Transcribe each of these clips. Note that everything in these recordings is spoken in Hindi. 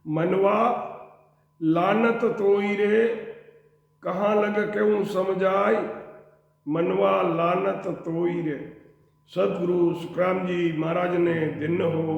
मनवा लानत तोई रे, कहाँ लग क्यों समझाई। मनवा लानत तोई रे। सदगुरु सुखराम जी महाराज ने दिन हो।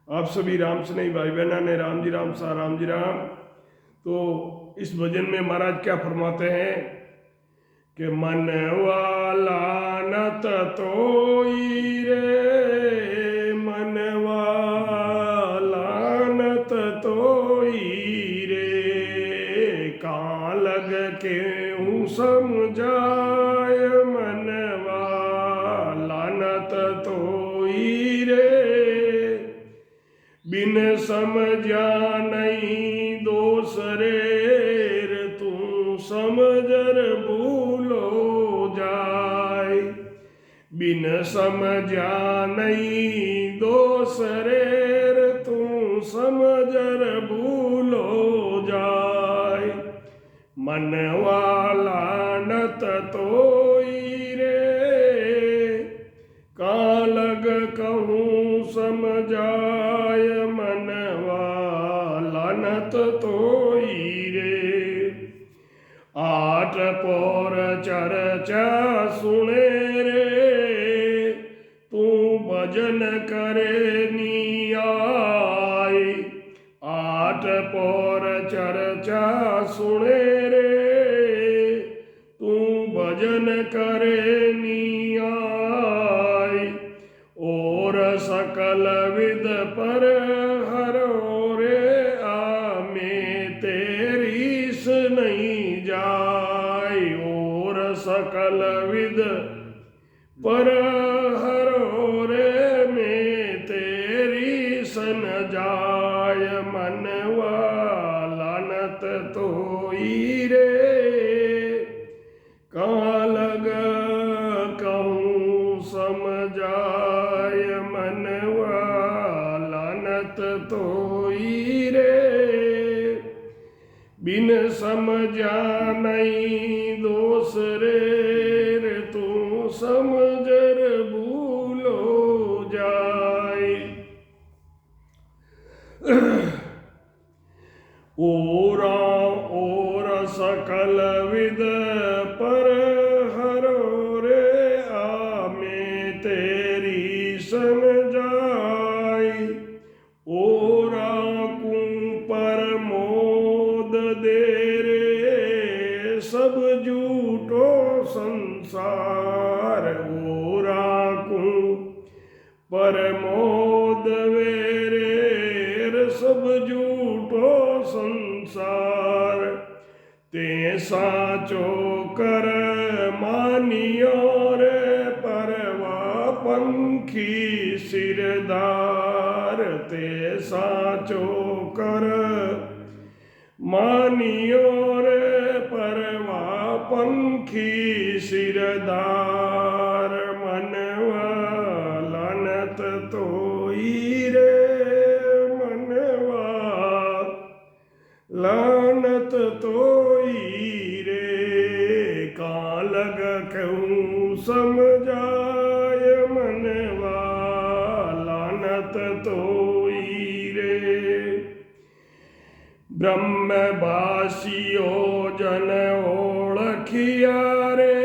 आप सभी राम स्नेही भाई बहना ने राम जी राम सा राम जी राम। तो इस भजन में महाराज क्या फरमाते हैं कि मनवा लानत तोई रे, मनवा लानत तोई रे, कहाँ लग के समझाय। मनवा लानत तोई रे, बिन समझा नहीं दोसरे, तू समझर भूलो जाय। बिन समझा नहीं दोसरे, तू समझर भूलो जाय। मनवा लानत तोई रे, का लग कहूँ समझाय। मनवा लानत तोई रे, आठ पौर चर्चा सुने रे, तू भजन करे नी आय। आठ पौर चर्चा सुने रे, तू भजन करे नी आय। और सकल विद पर हरो रे, आमे तेरी नहीं जाय। और सकल विद पर हरो रे, में तेरी सन जाय। मनवा लानत तोई रे, कहाँ लग कहूँ समझाय। मनवा लानत तोई रे, बिन समझा नहीं दोसरे, तू समझर भूलो जाय। और सकल विद पर हरो रे, आमे तेरी सन जाय। ओरा कुं पर मोद दे रे, सब झूठो संसार। ओरा कुं पर मोद वेरे, सब झूठो संसार। ते साचो कर मानियो रे, परवा पंखी सिरदार। ते साचो कर मानियो रे, परवा पंखी सिरदार। मनवा लानत तोई रे, मनवा लानत तोई रे, का लग क्यों समझाय। मनवा लानत तोई रे, ब्रह्म भाषियो जन ओळखिया रे,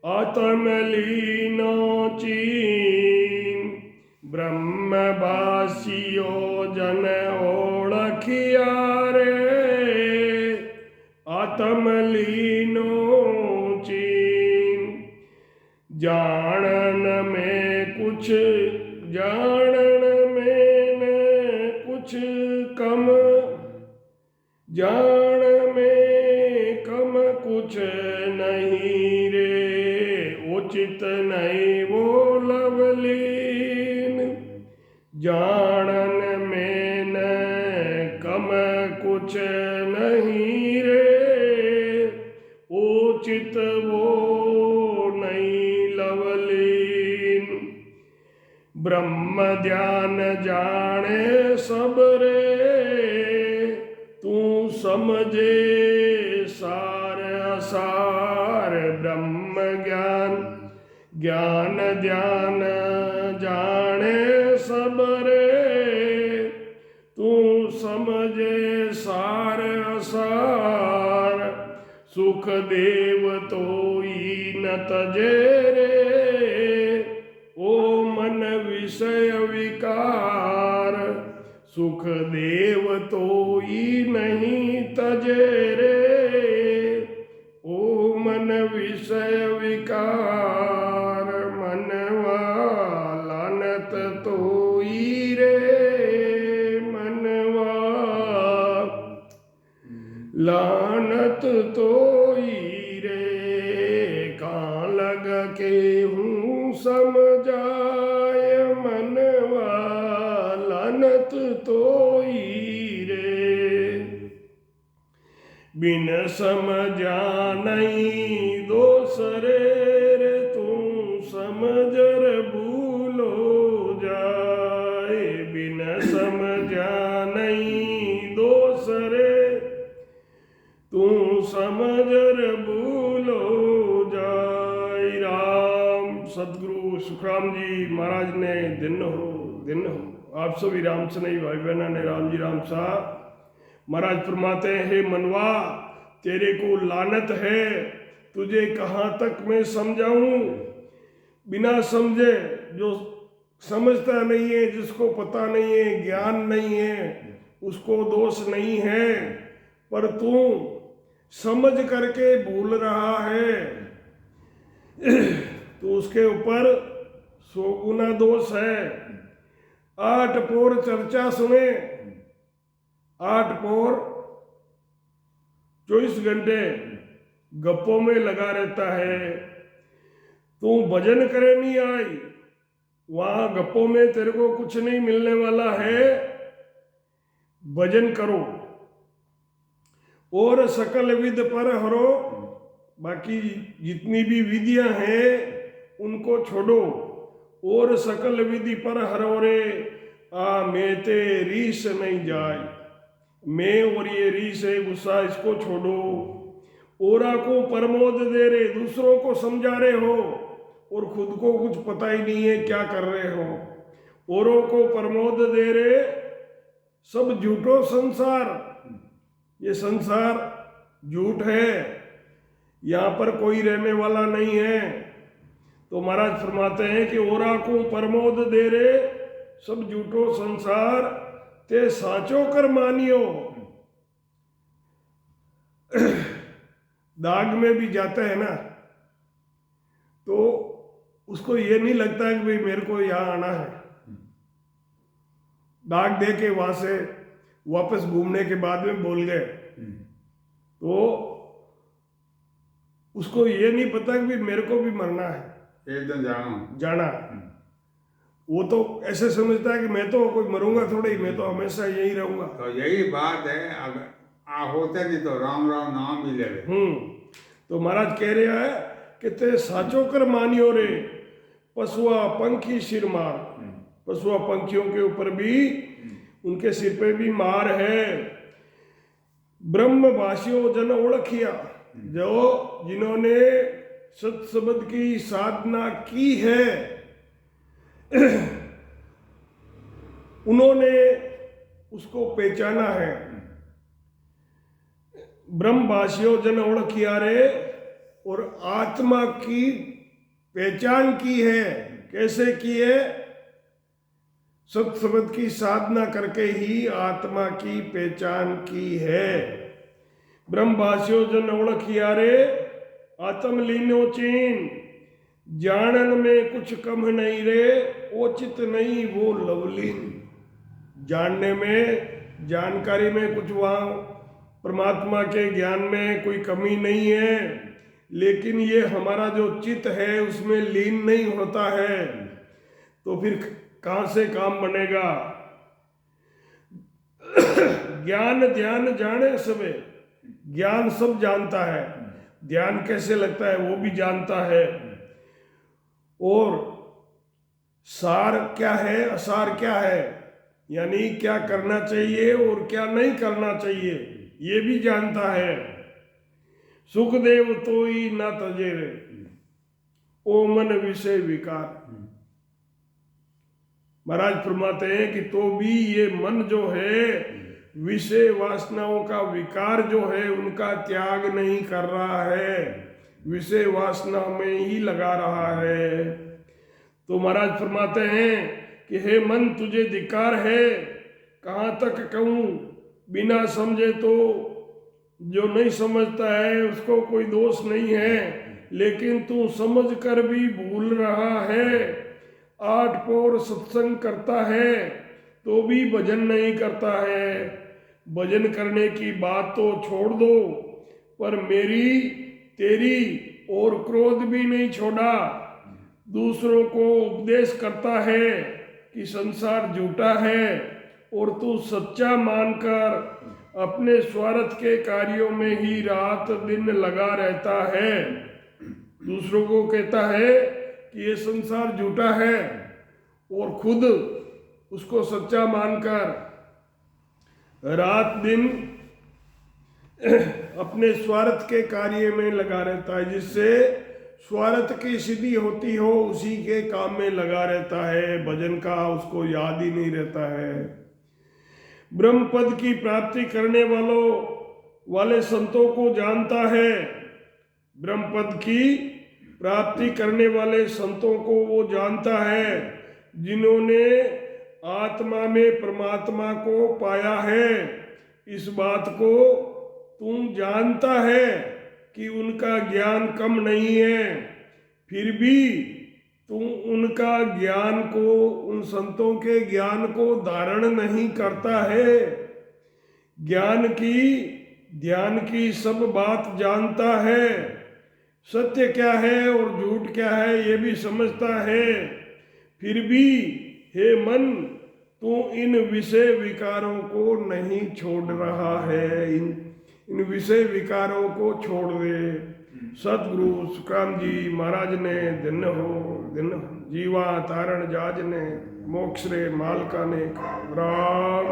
आत्मलीनो चीन। ब्रह्म भाषियो जन ओळखिया रे, आत्मलीनो चीन। जानन में कुछ जानन में न कुछ कम, जान में कम कुछ नहीं रे, उचित नहीं वो लवलीन। जानन में न कम कुछ नहीं रे, उचित वो नहीं लवलीन। ब्रह्म ध्यान जाने सब रे, तू समझे सार असार। ब्रह्म ज्ञान ध्यान जाने सब रे, तू समझे सार असार, सुख देव तोई न तजे रे, ओ मन विषय विकार, सुख देव तोई नहीं तजे रे, ओ मन विषय विकार, मनवा लानत तोई रे, मनवा लानत तोई रे, कहाँ लग के हूँ समझाए, मनवा लानत तोई रे, बिन समझा नहीं दोष रे, तू समझर भूलो जाए, बिन समझा नहीं दोष रे, तू समझर भूलो जाए। राम सदगुरु सुखराम जी महाराज ने दिन हो आप सभी राम सनई भाई बहना ने राम जी राम साहब महाराज फरमाते हैं, हे मनवा तेरे को लानत है, तुझे कहाँ तक मैं समझाऊं। बिना समझे, जो समझता नहीं है, जिसको पता नहीं है, ज्ञान नहीं है, उसको दोष नहीं है, पर तू समझ करके भूल रहा है तो उसके ऊपर 100 गुना दोष है। 8 पोर चर्चा सुने, 8 पोर 24 घंटे गप्पों में लगा रहता है। तू भजन करे नहीं आई, वहां गप्पों में तेरे को कुछ नहीं मिलने वाला है। भजन करो और सकल विद पर हरो, बाकी जितनी भी विधियां हैं उनको छोड़ो, और सकल विधि पर हरो रे, आ मैं ते रीस नहीं जाए। मैं और ये रीस है, गुस्सा, इसको छोड़ो। औरा को प्रमोद दे रहे, दूसरों को समझा रहे हो और खुद को कुछ पता ही नहीं है क्या कर रहे हो। औरों को प्रमोद दे रहे, सब झूठो संसार, ये संसार झूठ है, यहाँ पर कोई रहने वाला नहीं है। तो महाराज फरमाते हैं कि औरा को प्रमोद दे रहे, सब झूठो संसार ते साचो कर मानियो। दाग में भी जाता है ना, तो उसको ये नहीं लगता है कि भाई मेरे को यहाँ आना है। दाग दे के वहां से वापस घूमने के बाद में बोल गए, तो उसको ये नहीं पता कि भाई मेरे को भी मरना है, एकदम जाना। वो तो ऐसे समझता है कि मैं तो कोई मरूंगा थोड़ा ही, मैं तो हमेशा यही रहूंगा। तो यही बात है, अगर होता नहीं तो राम राम नाम भी ले। तो महाराज कह रहा है कि ते साचो कर मानियो रे, पशुआ पंखी सिर मार। पशुआ पंखियों के ऊपर भी, उनके सिर पे भी मार है। ब्रह्म भाषियों जन ओळखिया, जो जिन्होंने सत शब्द की साधना की है उन्होंने उसको पहचाना है। ब्रह्मभाषियों जन ओळखिया रे, और आत्मा की पहचान की है। कैसे की है? सत शब्द की साधना करके ही आत्मा की पहचान की है। ब्रह्मभाषियों जन ओळखिया रे, आत्म लीनो चीन, जानन में कुछ कम नहीं रे, ओचित नहीं वो लवलीन। जानने में, जानकारी में कुछ वहाँ परमात्मा के ज्ञान में कोई कमी नहीं है, लेकिन ये हमारा जो चित्त है उसमें लीन नहीं होता है, तो फिर कहाँ से काम बनेगा। ज्ञान ध्यान जाने सबे, ज्ञान सब जानता है, ध्यान कैसे लगता है वो भी जानता है, और सार क्या है, असार क्या है, यानी क्या करना चाहिए और क्या नहीं करना चाहिए, ये भी जानता है। सुखदेव तोई ना तजे, ओ मन विषय विकार। महाराज फरमाते हैं कि तो भी ये मन जो है विषय वासनाओं का विकार जो है उनका त्याग नहीं कर रहा है, विषय वासना में ही लगा रहा है। तो महाराज फरमाते हैं कि हे मन तुझे धिक्कार है, कहाँ तक कहूँ, बिना समझे तो जो नहीं समझता है उसको कोई दोष नहीं है, लेकिन तू समझ कर भी भूल रहा है। 8 पौर सत्संग करता है तो भी भजन नहीं करता है। भजन करने की बात तो छोड़ दो, पर मेरी तेरी और क्रोध भी नहीं छोड़ा। दूसरों को उपदेश करता है कि संसार झूठा है और तू सच्चा मानकर अपने स्वार्थ के कार्यों में ही रात दिन लगा रहता है। दूसरों को कहता है कि ये संसार झूठा है और खुद उसको सच्चा मानकर रात दिन अपने स्वार्थ के कार्य में लगा रहता है। जिससे स्वार्थ की सिद्धि होती हो उसी के काम में लगा रहता है, भजन का उसको याद ही नहीं रहता है। ब्रह्म पद की प्राप्ति करने वाले संतों को जानता है, ब्रह्म पद की प्राप्ति करने वाले संतों को वो जानता है जिन्होंने आत्मा में परमात्मा को पाया है। इस बात को तुम जानता है कि उनका ज्ञान कम नहीं है, फिर भी तुम उनका ज्ञान को, उन संतों के ज्ञान को धारण नहीं करता है। ध्यान की सब बात जानता है, सत्य क्या है और झूठ क्या है ये भी समझता है, फिर भी हे मन तू इन विषय विकारों को नहीं छोड़ रहा है। इन विषय विकारों को छोड़ दे। सतगुरु सुखराम जी महाराज ने दिन जीवा तारण जाज ने मोक्ष रे मालका ने राम